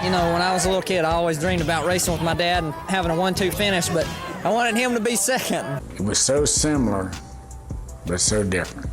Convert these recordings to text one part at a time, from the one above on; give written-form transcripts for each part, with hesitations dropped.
You know, when I was a little kid, I always dreamed about racing with my dad and having a 1-2 finish, but I wanted him to be second. It was so similar, but so different.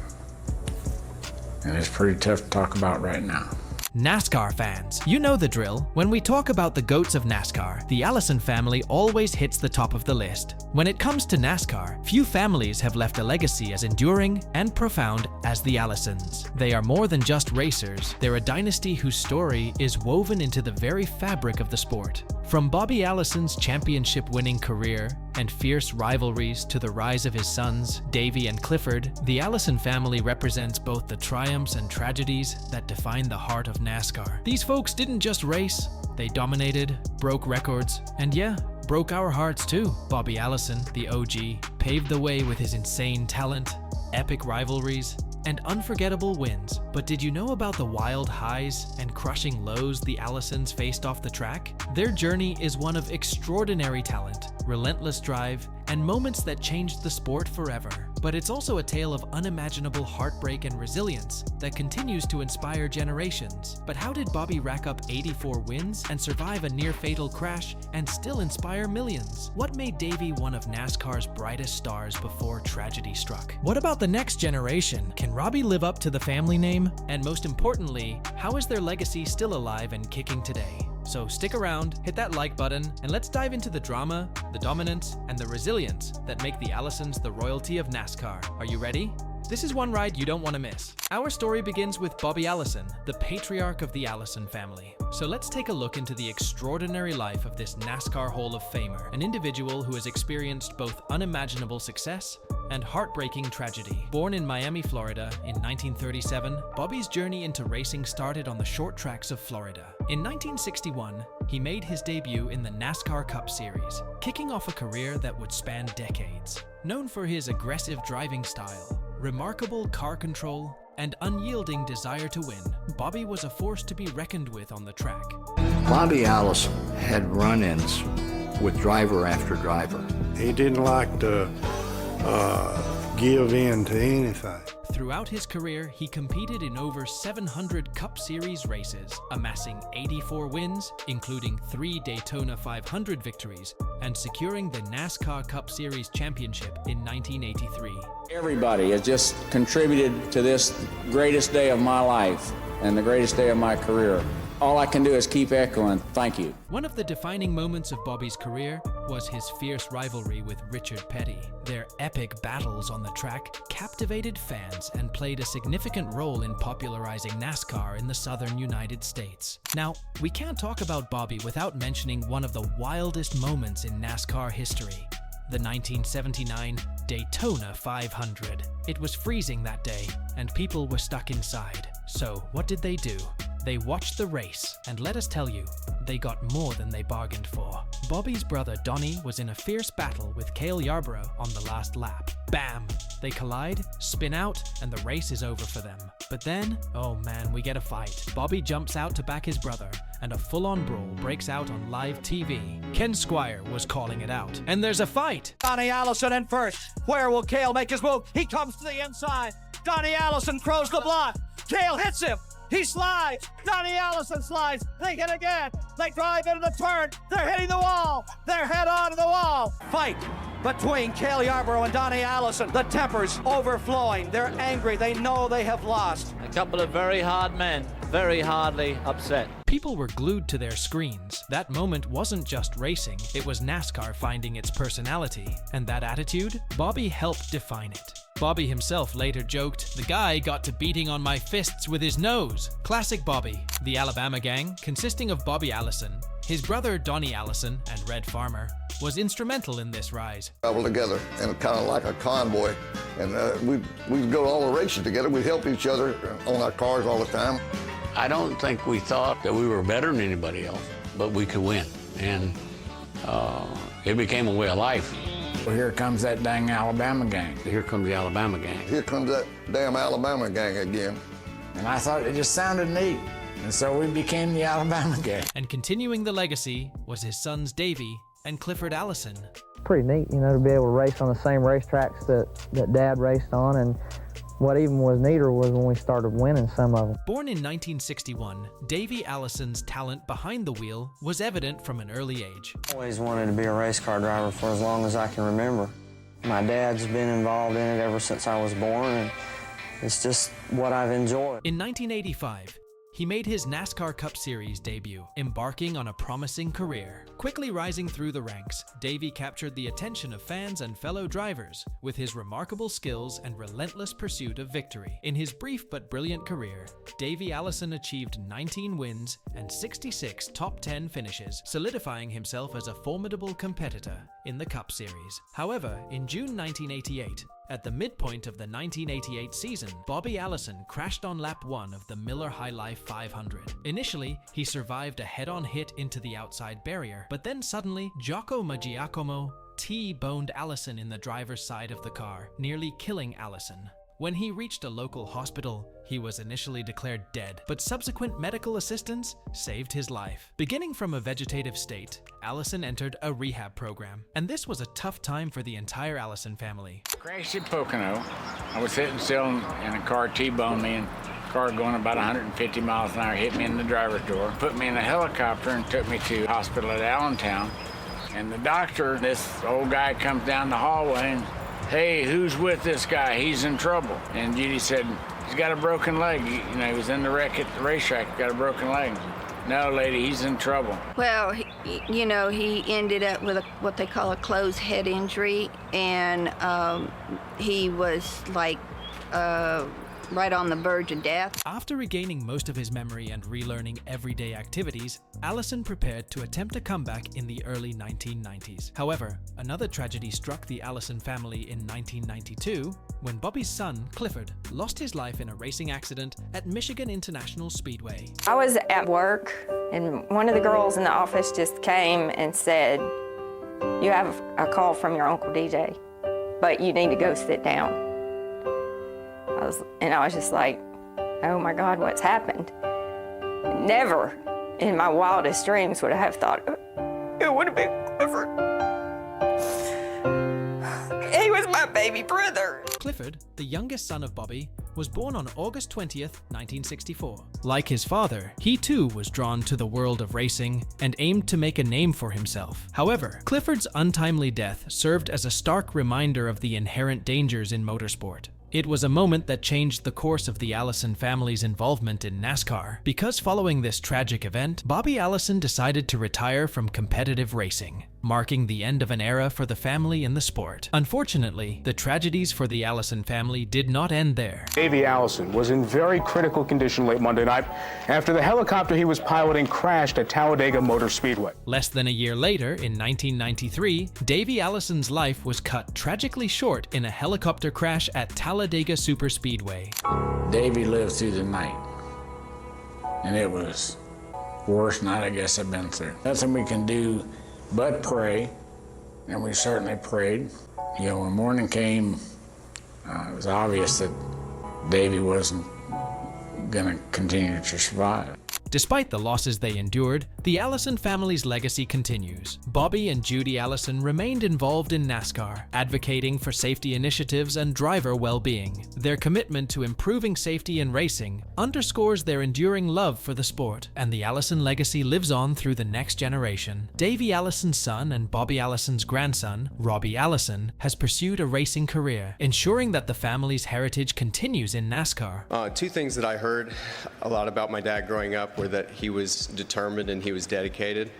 And it's pretty tough to talk about right now. NASCAR fans, you know the drill. When we talk about the GOATs of NASCAR, the Allison family always hits the top of the list. When it comes to NASCAR, few families have left a legacy as enduring and profound as the Allisons. They are more than just racers, they're a dynasty whose story is woven into the very fabric of the sport. From Bobby Allison's championship-winning career and fierce rivalries to the rise of his sons, Davey and Clifford, the Allison family represents both the triumphs and tragedies that define the heart of NASCAR. These folks didn't just race, they dominated, broke records, and yeah, broke our hearts too. Bobby Allison, the OG, paved the way with his insane talent, epic rivalries, and unforgettable wins. But did you know about the wild highs and crushing lows the Allisons faced off the track? Their journey is one of extraordinary talent, relentless drive, and moments that changed the sport forever. But it's also a tale of unimaginable heartbreak and resilience that continues to inspire generations. But how did Bobby rack up 84 wins and survive a near-fatal crash and still inspire millions? What made Davey one of NASCAR's brightest stars before tragedy struck? What about the next generation? Can Robbie live up to the family name? And most importantly, how is their legacy still alive and kicking today? So stick around, hit that like button, and let's dive into the drama, the dominance, and the resilience that make the Allisons the royalty of NASCAR. Are you ready? This is one ride you don't want to miss. Our story begins with Bobby Allison, the patriarch of the Allison family. So let's take a look into the extraordinary life of this NASCAR Hall of Famer, an individual who has experienced both unimaginable success and heartbreaking tragedy. Born in Miami, Florida in 1937, Bobby's journey into racing started on the short tracks of Florida. In 1961, he made his debut in the NASCAR Cup Series, kicking off a career that would span decades. Known for his aggressive driving style, remarkable car control, and unyielding desire to win, Bobby was a force to be reckoned with on the track. Bobby Allison had run-ins with driver after driver. He didn't like to give in to anything. Throughout his career, he competed in over 700 Cup Series races, amassing 84 wins, including 3 Daytona 500 victories, and securing the NASCAR Cup Series championship in 1983. Everybody has just contributed to this greatest day of my life and the greatest day of my career. All I can do is keep echoing, thank you. One of the defining moments of Bobby's career was his fierce rivalry with Richard Petty. Their epic battles on the track captivated fans and played a significant role in popularizing NASCAR in the southern United States. Now, we can't talk about Bobby without mentioning one of the wildest moments in NASCAR history. The 1979 Daytona 500. It was freezing that day, and people were stuck inside. So, what did they do? They watched the race, and let us tell you, they got more than they bargained for. Bobby's brother Donnie was in a fierce battle with Cale Yarborough on the last lap. Bam! They collide, spin out, and the race is over for them. But then, oh man, we get a fight. Bobby jumps out to back his brother, and a full-on brawl breaks out on live TV. Ken Squire was calling it out. And there's a fight! Donnie Allison in first. Where will Cale make his move? He comes to the inside. Donnie Allison throws the block. Cale hits him. He slides. Donnie Allison slides. They hit again. They drive into the turn. They're hitting the wall. They're head on to the wall. Fight between Cale Yarborough and Donnie Allison. The tempers overflowing. They're angry. They know they have lost. A couple of very hard men, very hardly upset. People were glued to their screens. That moment wasn't just racing, it was NASCAR finding its personality. And that attitude? Bobby helped define it. Bobby himself later joked, "The guy got to beating on my fists with his nose." Classic Bobby. The Alabama gang, consisting of Bobby Allison, his brother Donnie Allison, and Red Farmer, was instrumental in this rise. Travel together and kind of like a convoy, and we'd go to all the races together. We'd help each other on our cars all the time. I don't think we thought that we were better than anybody else, but we could win, and it became a way of life. Well, here comes that dang Alabama gang. Here comes the Alabama gang. Here comes that damn Alabama gang again. And I thought it just sounded neat. And so we became the Alabama gang. And continuing the legacy was his sons Davey and Clifford Allison. Pretty neat, you know, to be able to race on the same racetracks that Dad raced on, and What even was neater was when we started winning some of them. Born in 1961, Davey Allison's talent behind the wheel was evident from an early age. I always wanted to be a race car driver for as long as I can remember. My dad's been involved in it ever since I was born, and it's just what I've enjoyed. In 1985, he made his NASCAR Cup Series debut, embarking on a promising career. Quickly rising through the ranks, Davey captured the attention of fans and fellow drivers with his remarkable skills and relentless pursuit of victory. In his brief but brilliant career, Davey Allison achieved 19 wins and 66 top 10 finishes, solidifying himself as a formidable competitor in the Cup Series. However, in June 1988, at the midpoint of the 1988 season, Bobby Allison crashed on lap 1 of the Miller High Life 500. Initially, he survived a head-on hit into the outside barrier, but then suddenly, Giacomo Maggiacomo T-boned Allison in the driver's side of the car, nearly killing Allison. When he reached a local hospital, he was initially declared dead, but subsequent medical assistance saved his life. Beginning from a vegetative state, Allison entered a rehab program, and this was a tough time for the entire Allison family. Crashed at Pocono. I was sitting still and a car T-boned me, and the car going about 150 miles an hour hit me in the driver's door, put me in a helicopter and took me to the hospital at Allentown. And the doctor, this old guy, comes down the hallway and, "Hey, who's with this guy? He's in trouble." And Judy said, "He's got a broken leg. He was in the wreck at the racetrack, got a broken leg." "No, lady, he's in trouble." Well, he ended up with what they call a closed head injury, and he was like right on the verge of death. After regaining most of his memory and relearning everyday activities, Allison prepared to attempt a comeback in the early 1990s. However, another tragedy struck the Allison family in 1992 when Bobby's son, Clifford, lost his life in a racing accident at Michigan International Speedway. I was at work, and one of the girls in the office just came and said, "You have a call from your Uncle DJ, but you need to go sit down." I was just like, oh my God, what's happened? Never in my wildest dreams would I have thought it would have been Clifford. He was my baby brother. Clifford, the youngest son of Bobby, was born on August 20th, 1964. Like his father, he too was drawn to the world of racing and aimed to make a name for himself. However, Clifford's untimely death served as a stark reminder of the inherent dangers in motorsport. It was a moment that changed the course of the Allison family's involvement in NASCAR, because following this tragic event, Bobby Allison decided to retire from competitive racing, marking the end of an era for the family in the sport. Unfortunately, the tragedies for the Allison family did not end there. Davey Allison was in very critical condition late Monday night after the helicopter he was piloting crashed at Talladega Motor Speedway. Less than a year later, in 1993, Davey Allison's life was cut tragically short in a helicopter crash at Talladega Superspeedway. Davey lived through the night, and it was the worst night I guess I've been through. Nothing we can do but pray, and we certainly prayed. When morning came, it was obvious that Davey wasn't going to continue to survive. Despite the losses they endured, the Allison family's legacy continues. Bobby and Judy Allison remained involved in NASCAR, advocating for safety initiatives and driver well-being. Their commitment to improving safety in racing underscores their enduring love for the sport, and the Allison legacy lives on through the next generation. Davey Allison's son and Bobby Allison's grandson, Robbie Allison, has pursued a racing career, ensuring that the family's heritage continues in NASCAR. Two things that I heard a lot about my dad growing up were that he was determined and he was dedicated.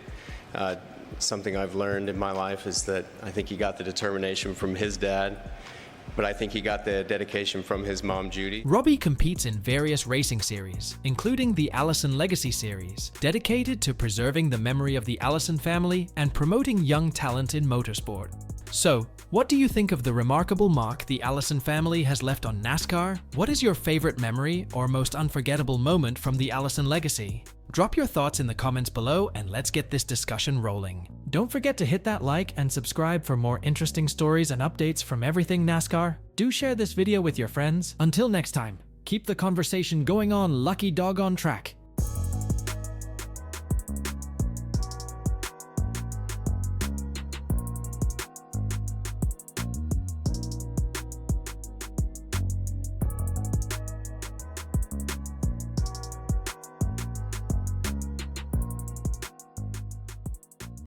Something I've learned in my life is that I think he got the determination from his dad, but I think he got the dedication from his mom, Judy. Robbie competes in various racing series, including the Allison Legacy Series, dedicated to preserving the memory of the Allison family and promoting young talent in motorsport. So, what do you think of the remarkable mark the Allison family has left on NASCAR? What is your favorite memory or most unforgettable moment from the Allison legacy? Drop your thoughts in the comments below and let's get this discussion rolling. Don't forget to hit that like and subscribe for more interesting stories and updates from everything NASCAR. Do share this video with your friends. Until next time, keep the conversation going on, Lucky Dog on Track.